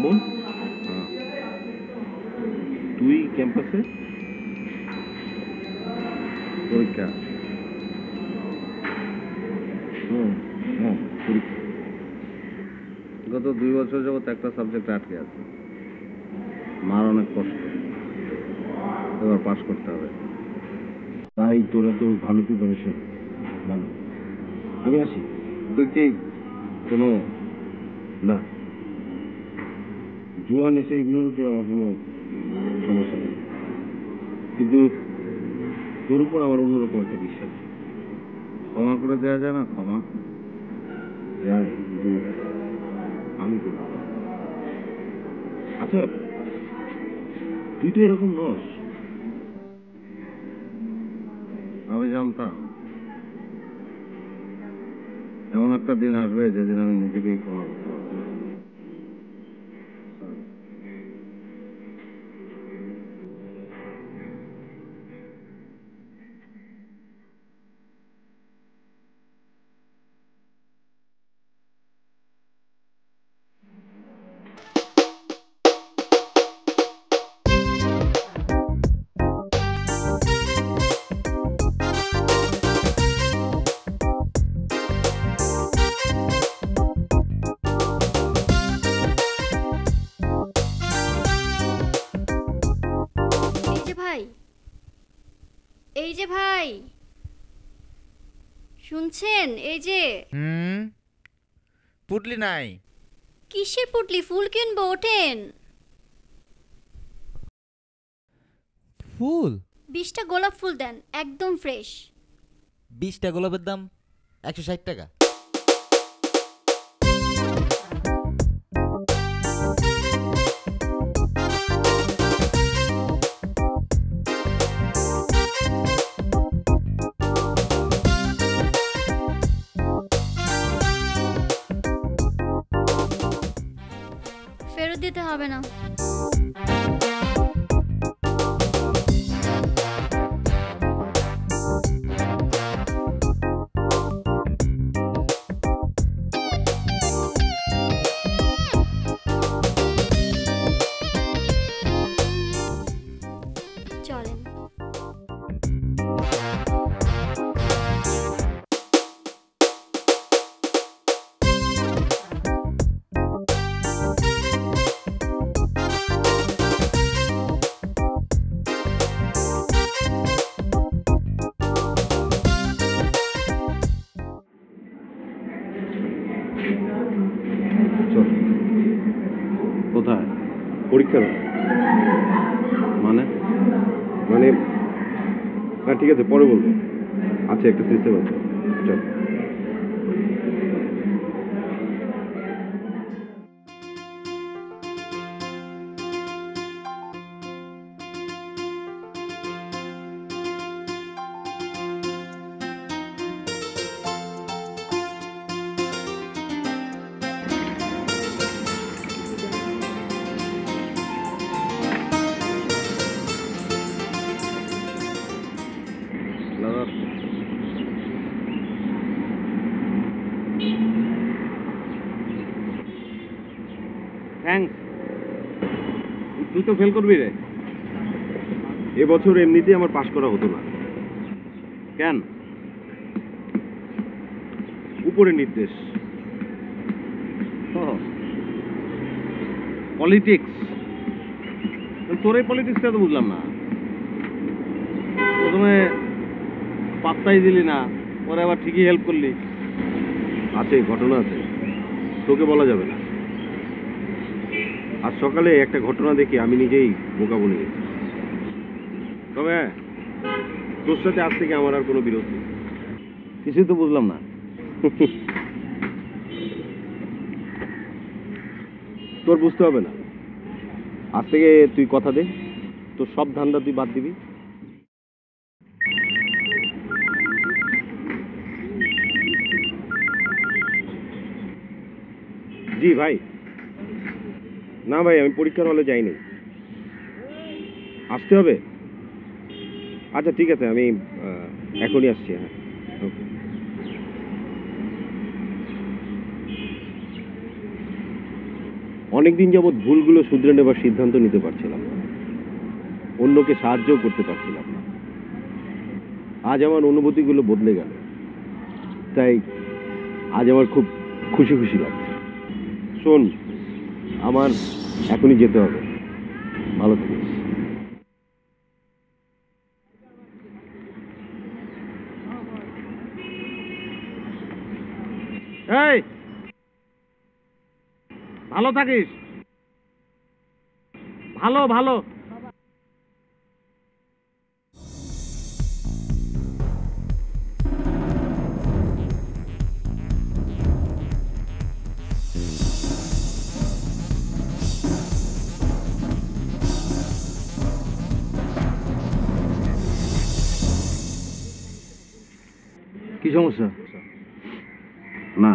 মামুন, তুই ক্যাম্পাসে? পরীক্ষা? পরীক্ষা। গত 2 বছর যাবত একটা সাবজেক্ট আটকে আছে, মার অনেক কষ্ট, এবার পাস করতে হবে। তাই তোরা তো ভালো প্রিপারেশন। ভালো, আমি আসি। তুই কি কোনো না জোয়ান এসে এগুলোর উপর আমার কোনো সমস্যা নেই, কিন্তু তোর উপর আমার অন্যরকম একটা বিশ্বাস। ক্ষমা করে দেওয়া যায় না? ক্ষমা যায়, কিন্তু আমি করব। আচ্ছা, তুই তো এরকম নস। আমি জানতাম এমন একটা দিন আসবে যেদিন আমি নিজেকেই ক্ষমা করতে পারবো। এই যে ভাই, শুনছেন? এই যে পুটলি নাই। কিসের পুটলি? ফুল কিনবো, ওঠেন। ফুল? 20টা গোলাপ ফুল দেন, একদম ফ্রেশ। 20টা গোলাপের দাম 160 টাকা। ফেরত দিতে হবে না। চলেন। কোথায়? পরীক্ষার? মানে মানে না, ঠিক আছে, পরে বলবো। আচ্ছা, একটা সিস্টেম আছে, চল। থ্যাঙ্কস। তুই তো ফেল করবি রে। এবছর এমনিতেই আমার পাশ করা হতো না। কেন? উপরে নির্দেশ। পলিটিক্স? তোর এই পলিটিক্সটা তো বুঝলাম না। প্রথমে পাত্তাই দিলি না, পরে আবার ঠিকই হেল্প করলি। আছে, ঘটনা আছে, তোকে বলা যাবে না। আজ সকালে একটা ঘটনা দেখে আমি নিজেই বোকা বনে গেছি। তবে তোর সাথে আজ থেকে আমার আর কোনো বিরোধ নেই। কিছুই তো বুঝলাম না। তোর বুঝতে হবে না। আজ থেকে তুই কথা দে, তোর সব ধান্দা তুই বাদ দিবি। জি ভাই। না ভাই, আমি পরীক্ষার হলে যাইনি। আসতে হবে? আচ্ছা ঠিক আছে, আমি এখনই আসছি। হ্যাঁ, ওকে। অনেকদিন যাবৎ ভুলগুলো শুধরে নেবার সিদ্ধান্ত নিতে পারছিলাম না, অন্যকে সাহায্যও করতে পারছিলাম না। আজ আমার অনুভূতিগুলো বদলে গেল, তাই আজ আমার খুব খুশি খুশি লাগছে। শোন, আমার এখনই যেতে হবে। ভালো থাকিস। এই, ভালো থাকিস। ভালো ভালো। কি সমস্যা? না,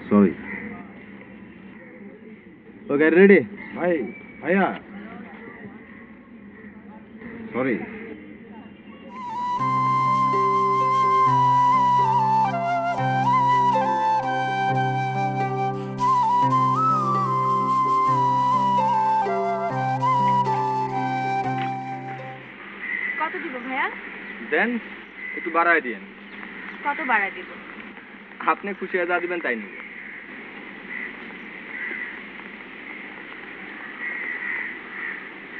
সরি। ওকে, রেডি? ভাইয়া সরি। কত দিব ভাইয়া? দেন, একটু বাড়ায় দিয়েন। কত বাড়া দিব? আপনি খুশি হয়ে যা দিবেন তাই নিব।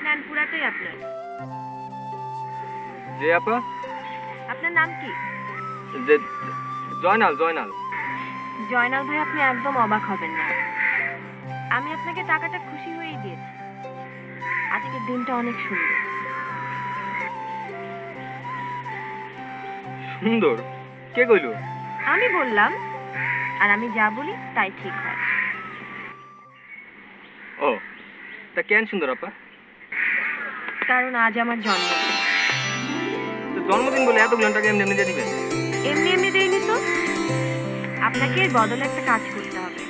নেন, পুরাটাই আপনার। যে আপা? আপনার নাম কি? যে জয়নাল। জয়নাল ভাই, আপনি একদম অবাক হবেন না। আমি আপনাকে টাকাটা খুশি হয়েই দিয়েছি। আজকের দিনটা অনেক সুন্দর। সুন্দর? কে কইল? আমি বললাম, আর আমি যা বলি তাই ঠিক হয়। ও, তা কেন সুন্দর আপা? কারণ আজ আমার জন্মদিন। তো জন্মদিন বলে এতগুলো টাকা এমনি এমনি দিয়ে দিবেন? এমনি এমনি দেইনি তো। আপনাকে এর বদলে একটা কাজ করতে হবে।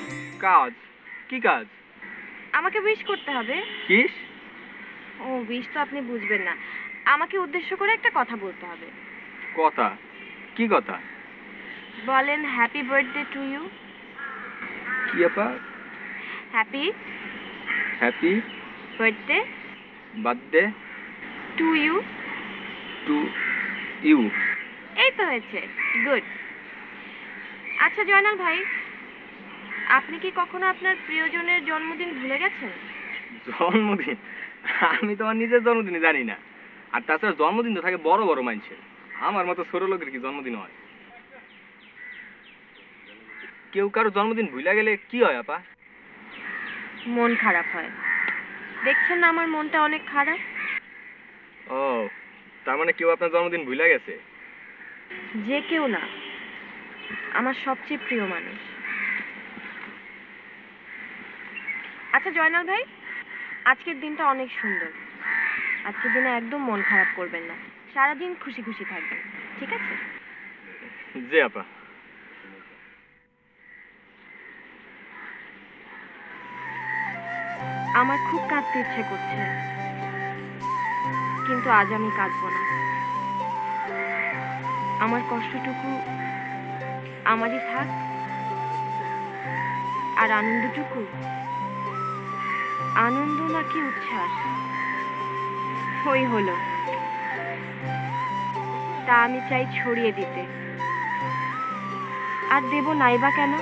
কাজ? কি কাজ? আমাকে উইশ করতে হবে। কিস? ও, উইশ তো আপনি বুঝবেন না। আমাকে উদ্দেশ্য করে একটা কথা বলতে হবে। কথা? কি কথা? বলেন, হ্যাপি বার্থডে টু ইউ। কি আপা? Happy birthday birthday to you. To you. এই তো হয়েছে, গুড। আচ্ছা জয়নাল ভাই, আপনি কি কখনো আপনার প্রিয়জনের জন্মদিন ভুলে গেছেন? জন্মদিন? আমি তোমার নিজের জন্মদিনই জানি না। আর তাছাড়া জন্মদিন তো থাকে বড় বড় মানুষের, আমার মতো ছোট লোকের কি জন্মদিন হয়? কেউ কারো জন্মদিন ভুলে গেলে কি হয় আপা? মন খারাপ হয়। দেখছেন না আমার মনটা অনেক খারাপ। ও, তার মানে কেউ আপনার জন্মদিন ভুলে গেছে? যে কেউ না, আমার সবচেয়ে প্রিয় মানুষ। আচ্ছা জয়নাল ভাই, আজকের দিনটা অনেক সুন্দর। আজকের দিনে একদম মন খারাপ করবেন না, সারাদিন খুশি খুশি থাকবেন, ঠিক আছে? জি আপা। আমার খুব কাঁদতে ইচ্ছে করছে, কিন্তু আজ আমি কাঁদবো না। আমার কষ্টটুকু আমারই থাক, আর আনন্দটুকু, আনন্দ নাকি উচ্ছ্বাস, ওই হলো। তা আমি চাই ছড়িয়ে দিতে, আর দেব নাইবা কেন?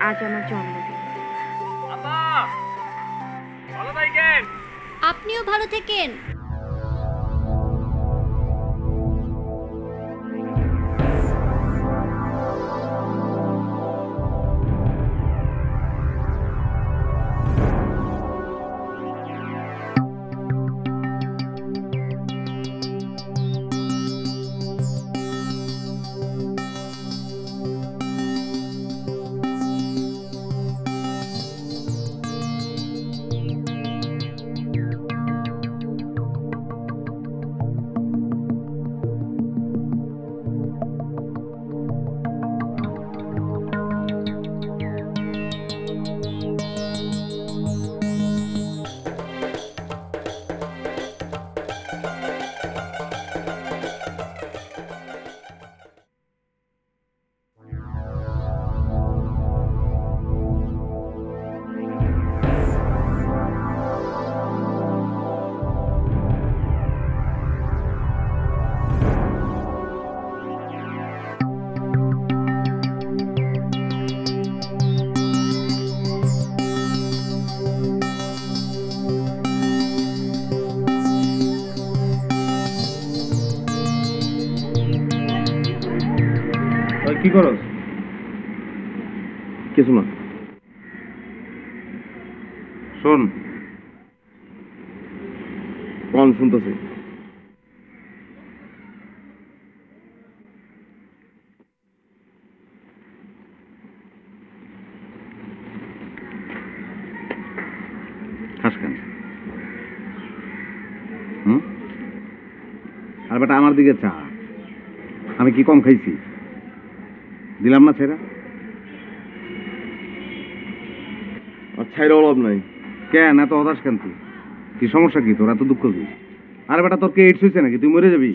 আজ আমার জন্মদিন। আপা, ভালো থাকেন। আপনিও ভালো থেকেন। কি করস? কিছু না। শোন, কোন শুনতেছি? খাস কেন? হুম? আর বেটা আমার দিকে চা। আমি কি কম খাইছি? দিলাম না ছেড়া? আর ছাইরা অভাব নাই। কেন এত হতাশ কেন তুই? কি সমস্যা কি তোর এত দুঃখ কি? আরে বেটা তোর কে এইডস হয়েছে নাকি? তুই মরে যাবি।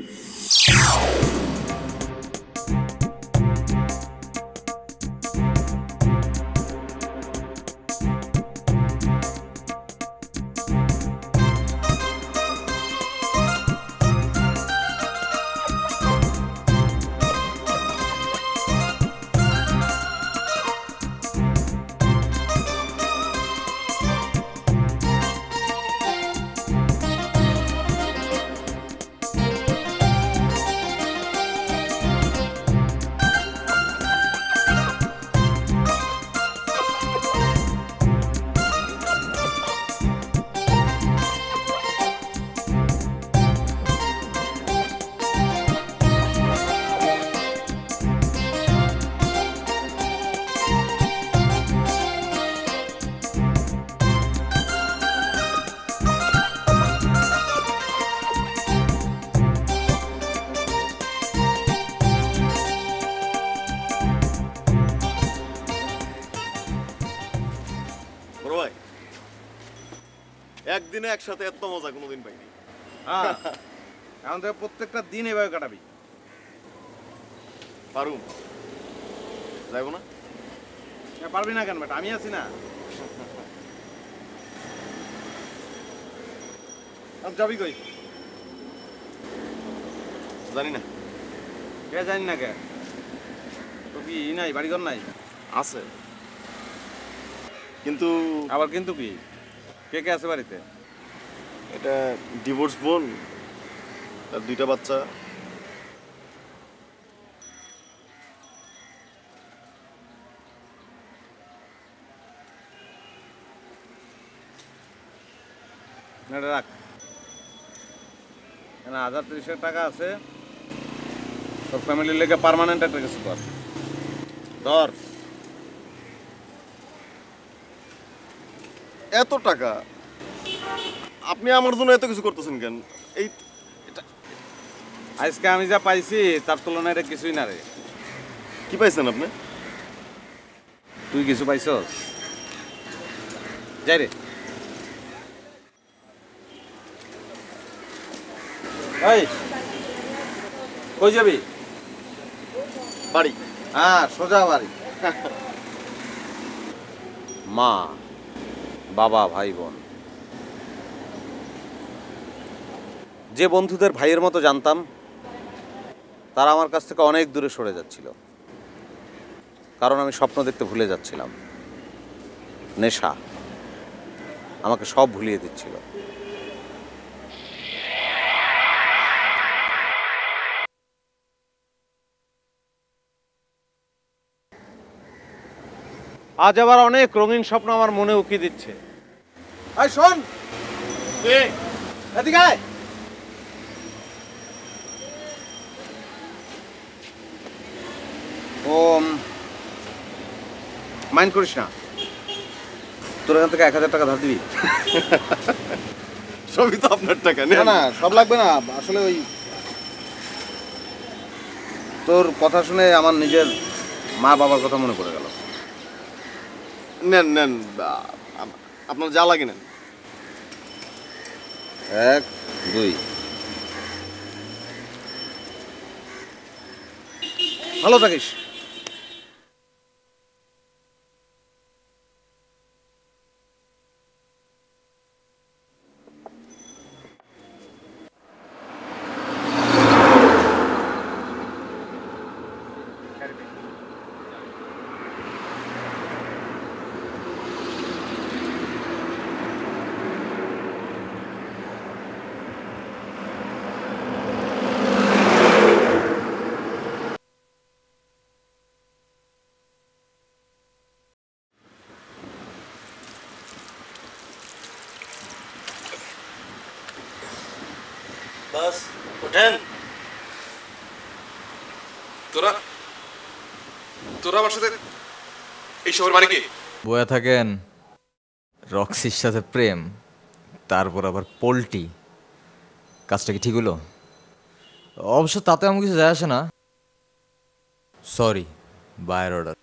বড় ভাই, একদিনে একসাথে এত মজা কোনোদিন পাইনি। হ্যাঁ, এখন থেকে প্রত্যেকটা দিন এভাবে কাটাবি। পারুম, যাইবো না? পারবি না কেন বেটা? আমি আছি না। আর যাবি কই? জানি না। কে জানি না কে? তো কি নাই, বাড়িঘর নাই? আছে, কিন্তু আবার কিন্তু কি? কে কে আছে বাড়িতে? এটা ডিভোর্স বোন আর 2টা বাচ্চা। না এটা রাখ। না 1030 টাকা আছে, তোর ফ্যামিলির লেগে পার্মানেন্ট একটা কিছু কর। ধর। এত টাকা আপনি আমার জন্য এত কিছু করতেছেন কেন? এই আজকে আমি যা পাইছি তার তুলনায় এটা কিছুই না রে। কি পাইছেন আপনি? তুই কিছু পাইছস? যাই রে। এই কই যাবি? বাড়ি। হ্যাঁ, সোজা বাড়ি। মা, বাবা, ভাই বোন, যে বন্ধুদের ভাইয়ের মতো জানতাম তারা আমার কাছ থেকে অনেক দূরে সরে যাচ্ছিল, কারণ আমি স্বপ্ন দেখতে ভুলে যাচ্ছিলাম। নেশা আমাকে সব ভুলিয়ে দিচ্ছিল। আজ আবার অনেক রঙিন স্বপ্ন আমার মনে উকি দিচ্ছে। আয় শোন, এদিকে আয়। ও মাইন্ড করিস না, তোর এখান থেকে 1000 টাকা ধার দিবি? সবই তো আপনার টাকা। না না, সব লাগবে না। আসলে ওই তোর কথা শুনে আমার নিজের মা বাবার কথা মনে পড়ে গেল। নেন নেন, আপনার যা লাগে নেন। 1 2 ভালো থাকিস। বাস ওঠেন। তোরা তোরা আমার সাথে এই শহর মানে কি? বয়া থাকেন রক্সির সাথে প্রেম, তারপর আবার পোল্টি, কাজটা কি ঠিক হলো? অবশ্য তাতে আমার কিছু যায় আসে না। সরি, বায়ের অর্ডার।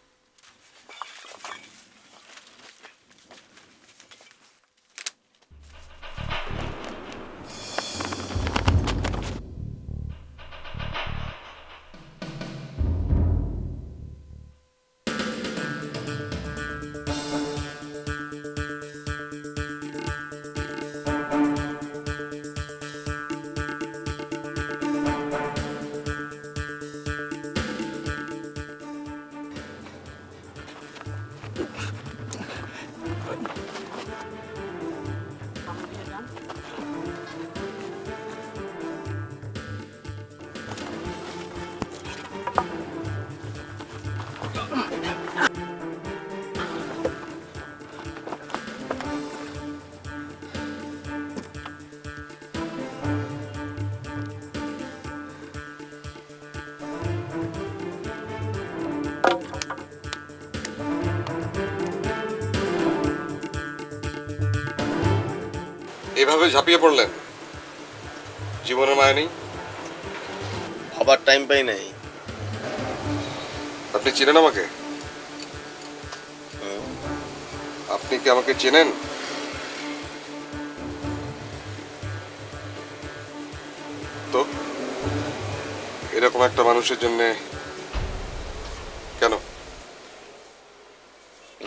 এভাবে ঝাঁপিয়ে পড়লেন, জীবনের মায়া নেই? আবার টাইম পাই নাই। আপনি চেনেন আমাকে? আপনি কি আমাকে চেনেন? তো এরকম একটা মানুষের জন্য কেন?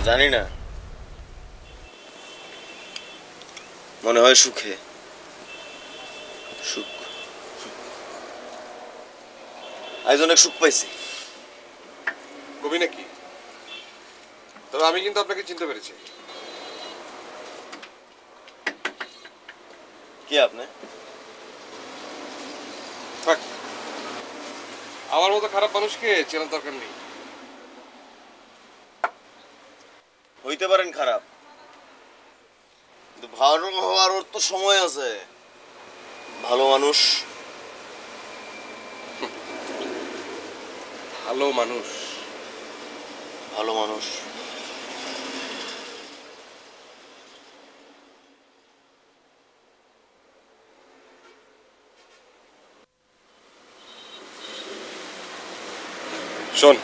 জানি না, মনে হয় সুখে। সুখ, আজ অনেক সুখ পাইছি। কবি নাকি? তবে আমি কিন্তু আপনাকে চিনতে পেরেছি। কি আপনি? থাক, আমার মতো খারাপ মানুষকে চেনার দরকার নেই। হইতে পারেন খারাপ, কিন্তু ভালো হওয়ার ওর তো সময় আছে। ভালো মানুষ, ভালো মানুষ। ভালো মানুষ। শোন,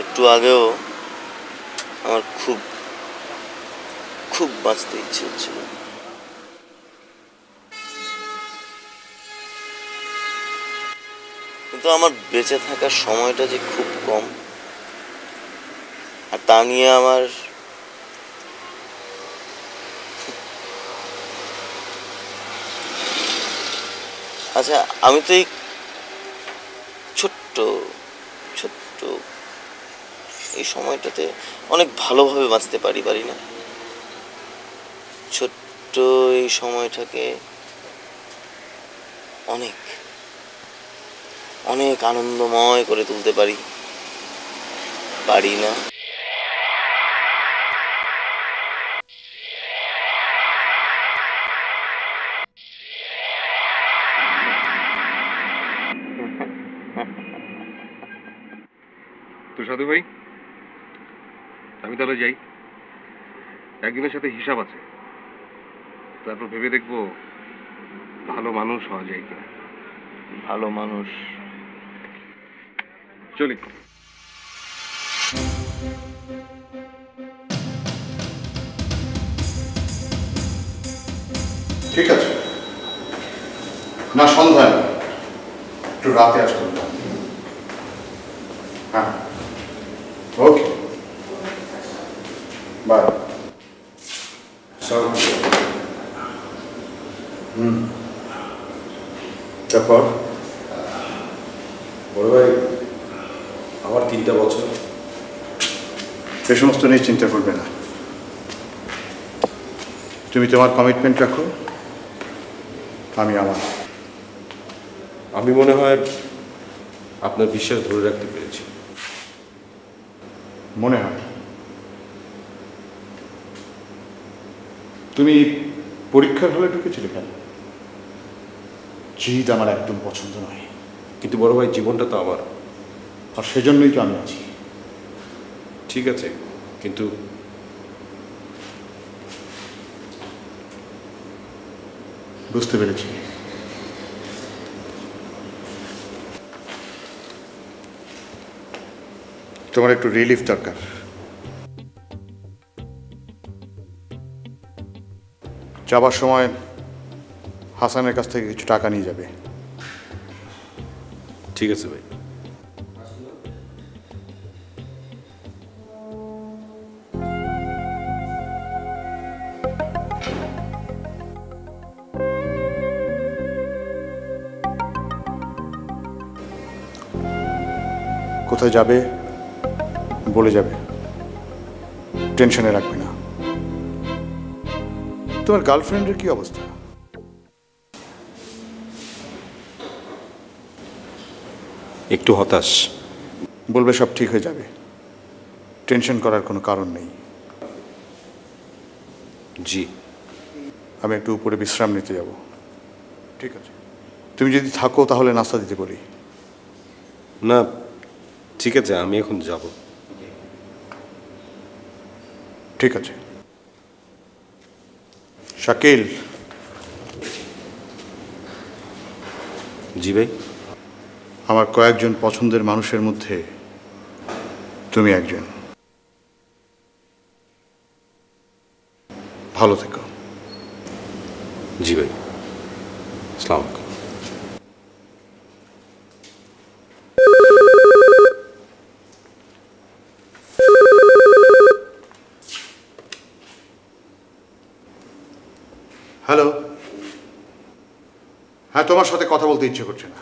একটু আগেও আমার খুব খুব বাঁচতে ইচ্ছে হচ্ছিল, কিন্তু আমার বেঁচে থাকার সময়টা যে খুব কম, আর তা নিয়ে আমার আচ্ছা, আমি তো এই ছোট্ট ছোট্ট এই সময়টাতে অনেক ভালোভাবে বাঁচতে পারি না? ছোট্ট এই সময়টাকে অনেক অনেক আনন্দময় করে তুলতে পারি না? তো সাধু ভাই, আমি তাহলে যাই। একদিনের সাথে হিসাব আছে, তারপর ভেবে দেখবো ভালো মানুষ হওয়া যায় কিনা। ভালো মানুষ। চলি। ঠিক আছে, না সন্ধ্যায় না, একটু রাতে আসতে হবে। হ্যাঁ, ওকে, বাই। তারপর বড় ভাই, আমার 3টা বছর। সে সমস্ত নিয়ে চিন্তা করবে না, তুমি তোমার কমিটমেন্ট রাখো, আমি আমার। আমি মনে হয় আপনার বিশ্বাস ধরে রাখতে পেরেছি। মনে হয়, তুমি পরীক্ষার হলে ঢুকেছিলে কেন? জিদ আমার একদম পছন্দ নয়। কিন্তু বড় ভাই, জীবনটা তো আমার। আর সেজন্যই তো আমি আছি। ঠিক আছে, কিন্তু বুঝতে পেরেছি। তোমার একটু রিলিফ দরকার। যাবার সময় হাসানের কাছ থেকে কিছু টাকা নিয়ে যাবে। ঠিক আছে ভাই। কোথায় যাবে বলে যাবে, টেনশনে রাখবে না। তোমার গার্লফ্রেন্ডের কি অবস্থা? একটু হতাশ। বলবে সব ঠিক হয়ে যাবে, টেনশন করার কোনো কারণ নেই। জি। আমি একটু উপরে বিশ্রাম নিতে যাব। ঠিক আছে, তুমি যদি থাকো তাহলে নাস্তা দিতে বলি। না, ঠিক আছে, আমি এখন যাব। ঠিক আছে। শাকিল। জি ভাই। আমার কয়েকজন পছন্দের মানুষের মধ্যে তুমি একজন। ভালো থেকো। জি ভাই, আসসালামু আলাইকুম। হ্যালো। হ্যাঁ, তোমার সাথে কথা বলতে ইচ্ছে করছে না।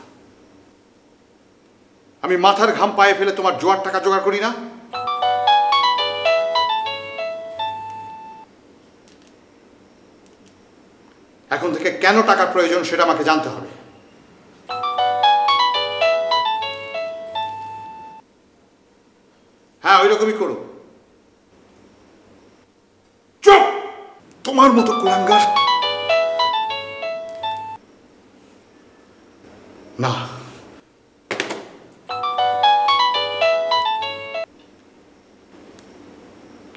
আমি মাথার ঘাম পায়ে ফেলে তোমার জোয়ার টাকা জোগাড় করি না? এখন থেকে কেন টাকার প্রয়োজন সেটা আমাকে জানতে হবে। হ্যাঁ, ওই রকমই করো। চুপ! তোমার মতো কুলাঙ্গার। না,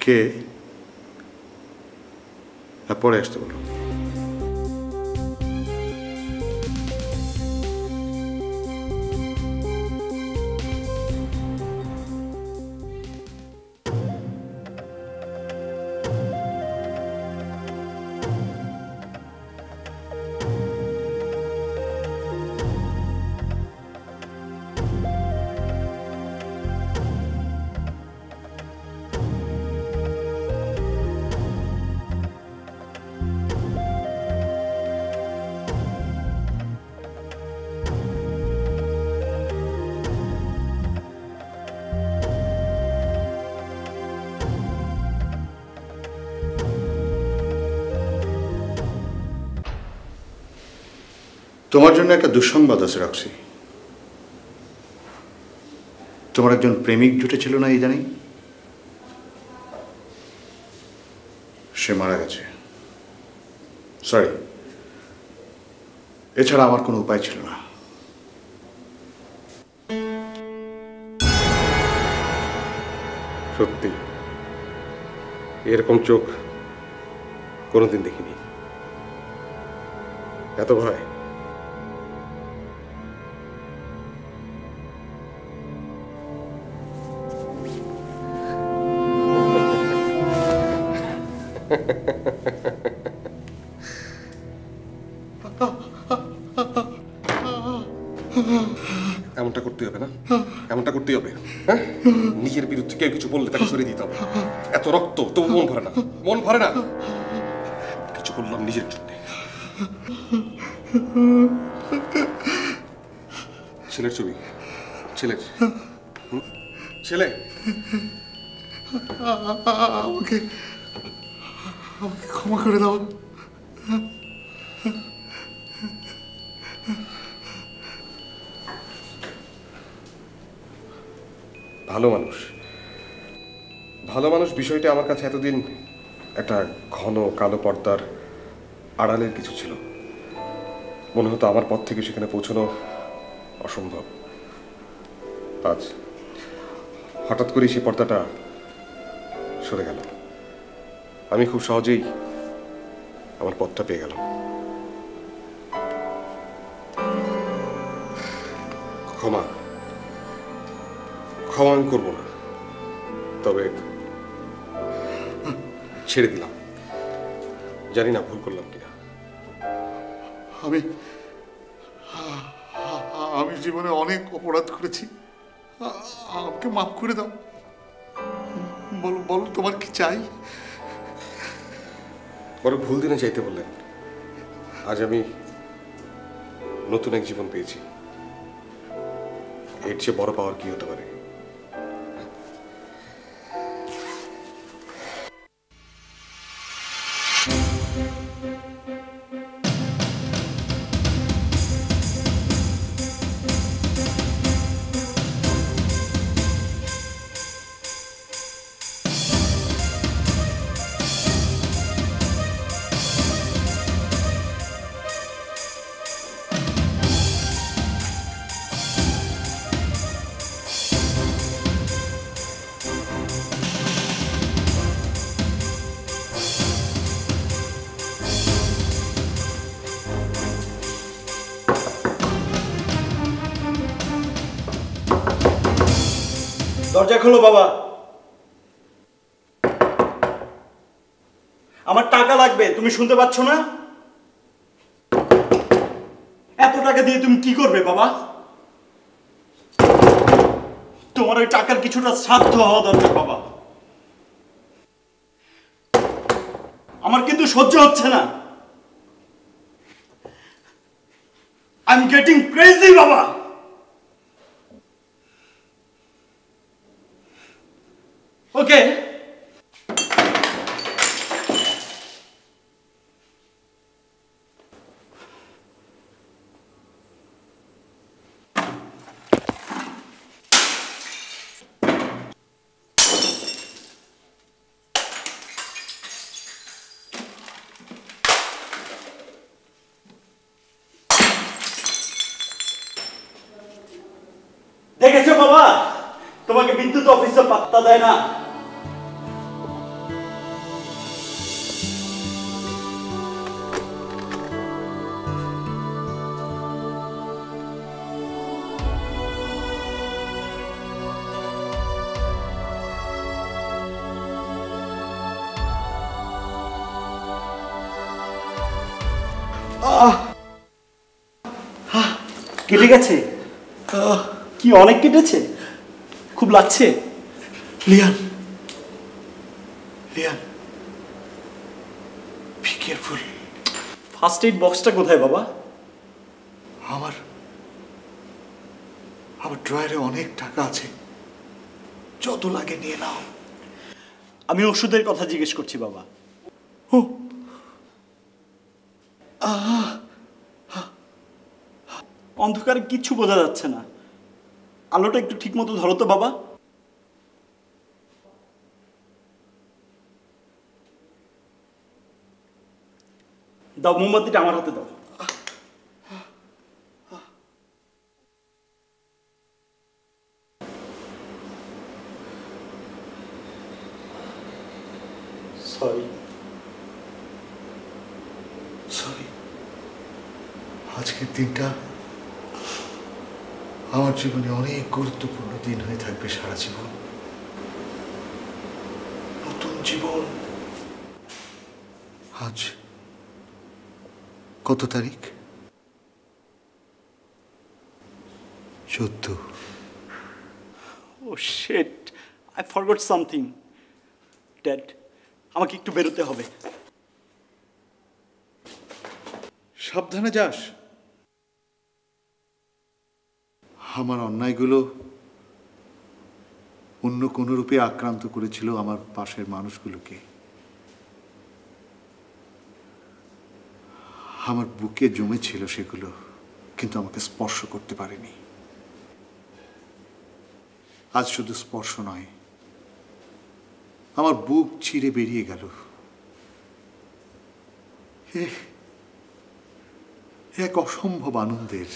কে? না, পরে আসতে বলো। তোমার জন্য একটা দুঃসংবাদ আছে রক্সি। তোমার একজন প্রেমিক জুটেছিল না ইদানিং? সে মারা গেছে। সরি, এছাড়া আমার কোনো উপায় ছিল না। সত্যি এরকম চোখ কোনোদিন দেখিনি। এত ভয়। এমনটা করতে হবে না, এমনটা করতে হবে। হ্যাঁ, নিজের বিরুদ্ধে কেউ কিছু বললে তাকে সরিয়ে দিতে হবে। এত রক্ত তবু মন ভরে না, মন ভরে না। কিছু করলাম নিজের জন্য। ছেলের ছবি, ছেলের ছেলে। আমাকে ক্ষমা করে দাও। ভালো মানুষ, ভালো মানুষ বিষয়টা আমার কাছে এতদিন একটা ঘন কালো পর্দার আড়ালের কিছু ছিল। মনে হতো আমার পথ থেকে সেখানে পৌঁছানো অসম্ভব। আজ হঠাৎ করে সেই পর্দাটা সরে গেল। আমি খুব সহজেই আমার পথটা পেয়ে গেলাম। ক্ষমা ক্ষমা আমি করবো না, তবে ছেড়ে দিলাম। জানি না ভুল করলাম কিনা। আমি আমি জীবনে অনেক অপরাধ করেছি, আমাকে মাফ করে দাও। বলো বলো তোমার কি চাই? বড় ভুল দিনে চাইতে বললেন। আজ আমি নতুন এক জীবন পেয়েছি। এর চেয়ে বড় পাওয়ার কি হতে পারে? দরজা খোলো বাবা, আমার টাকা লাগবে। তুমি শুনতে পাচ্ছ না? এত টাকা দিয়ে তুমি কি করবে বাবা? তোমার ওই টাকার কিছুটা সাধ্য হওয়া দরকার বাবা। আমার কিন্তু সহ্য হচ্ছে না। আই এম গেটিং ক্রেজি বাবা। ওকে, দেখেছো বাবা, তোমাকে বিদ্যুৎ অফিসে পাত্তা দেয় না। কেটে গেছে? কি অনেক কেটেছে? খুব লাগছে? লিয়ান, লিয়ান, বি কেয়ারফুল। ফার্স্ট এইড বক্সটা কোথায় বাবা? আমার আমার ড্রয়ারে অনেক টাকা আছে, যত লাগে নিয়ে নাও। আমি ওষুধের কথা জিজ্ঞেস করছি বাবা। ও, অন্ধকারে কিচ্ছু বোঝা যাচ্ছে না, আলোটা একটু ঠিক মতো ধরো তো বাবা। দাও, মোমবাতিটা আমার হাতে দাও। Sorry sorry. আজকের দিনটা আমার জীবনে অনেক গুরুত্বপূর্ণ দিন হয়ে থাকবে সারা জীবন। নতুন জীবন। আজ কত তারিখ? 14। Oh shit, I forgot something. Dad, আমাকে একটু বেরোতে হবে। সাবধানে যাস। আমার অন্যায়গুলো অন্য কোনো রূপে আক্রান্ত করেছিল আমার পাশের মানুষগুলোকে। আমার বুকে জমেছিল সেগুলো, কিন্তু আমাকে স্পর্শ করতে পারেনি। আজ শুধু স্পর্শ নয়, আমার বুক চিরে বেরিয়ে গেল। এক অসম্ভব আনন্দের।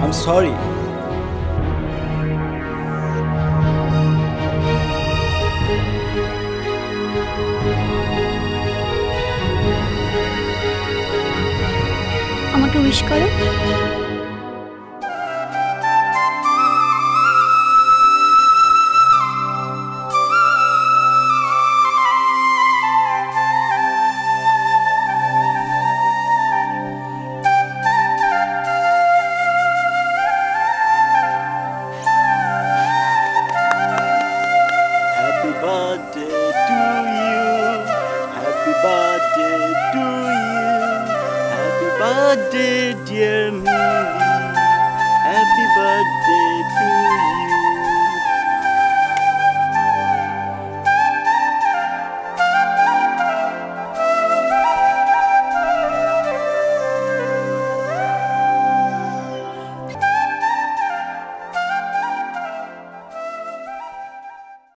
I'm sorry. আমাকে উইশ করো। Happy birthday to you. Happy birthday to you. Happy birthday, dear Millie. Happy birthday to you.